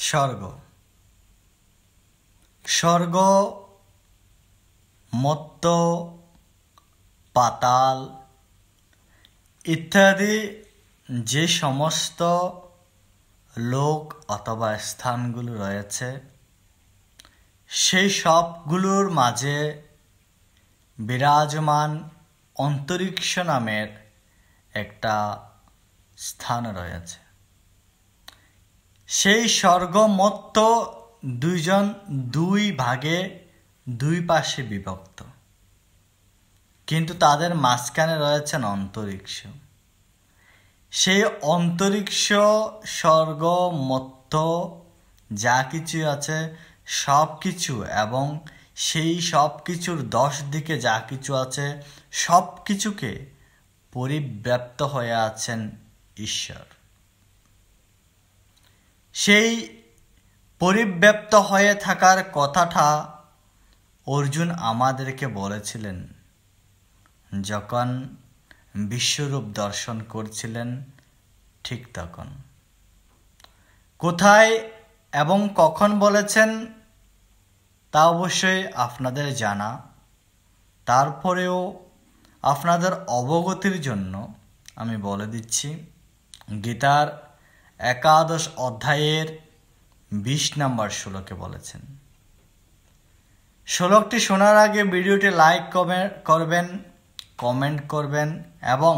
স্বর্গ স্বর্গ মর্ত্য পাতাল ইত্যাদি যে সমস্ত লোক অথবা স্থানগুলো রয়েছে সেই সবগুলোর মাঝে বিরাজমান অন্তরিক্ষ নামের একটা স্থান রয়েছে। সেই স্বর্গ মর্ত্য দুই ভাগে দুই পাশে বিভক্ত, কিন্তু তাদের মাঝখানে রয়েছেন অন্তরিক্ষ। সেই অন্তরিক্ষ স্বর্গ মর্ত্য যা কিছু আছে সব কিছু এবং সেই সব কিছুর 10 দিকে যা কিছু আছে সব কিছুকে পরিব্যাপ্ত হয়ে আছেন ঈশ্বর। সেই পরিব্যাপ্ত হয়ে থাকার কথাটা অর্জুন আমাদেরকে বলেছিলেন যখন বিশ্বরূপ দর্শন করছিলেন, ঠিক তখন। কোথায় এবং কখন বলেছেন তা অবশ্যই আপনাদের জানা, তারপরেও আপনাদের অবগতির জন্য আমি বলে দিচ্ছি। গীতার 11 অধ্যায়ের 20 নম্বর শ্লোকে বলেছেন। শ্লোকটি শোনার আগে ভিডিওটি লাইক করবেন, কমেন্ট করবেন এবং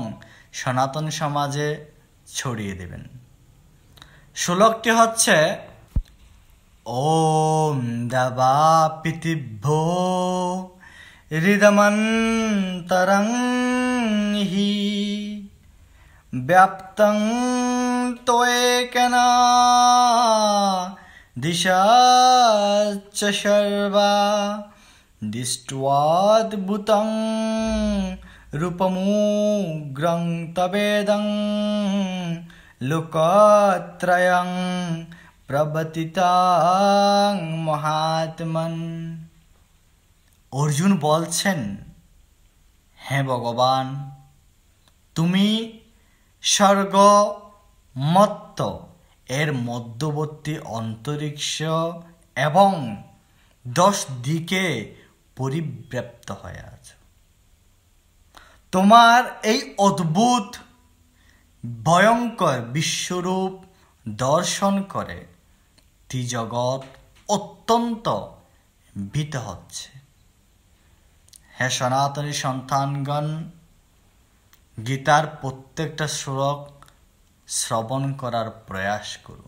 সনাতন সমাজে ছড়িয়ে দেবেন। শ্লোকটি হচ্ছে ওম দেবাপিতিভ্যো হৃদমন্তরং হি ব্যাপ্তং ত্বয়েকেন দিশাচ্চ সর্বা দৃष्ट्वाद्भुतं রূপমুগ্রং তবেদং লোকত্রয়ং প্রবর্তিতাং মহাত্মন। অর্জুন বলছেন, হে ভগবান, তুমি স্বর্গ মর্ত্য এর মধ্যবর্তী অন্তরিক্ষ এবং 10 দিকে পরিব্যাপ্ত হয়ে আছে। তোমার এই অদ্ভুত ভয়ঙ্কর বিশ্বরূপ দর্শন করে ত্রিজগৎ অত্যন্ত ভীত হচ্ছে। হে সনাতনী সন্তানগণ, গীতার প্রত্যেকটা শ্লোক শ্রবণ করার প্রয়াস করুন।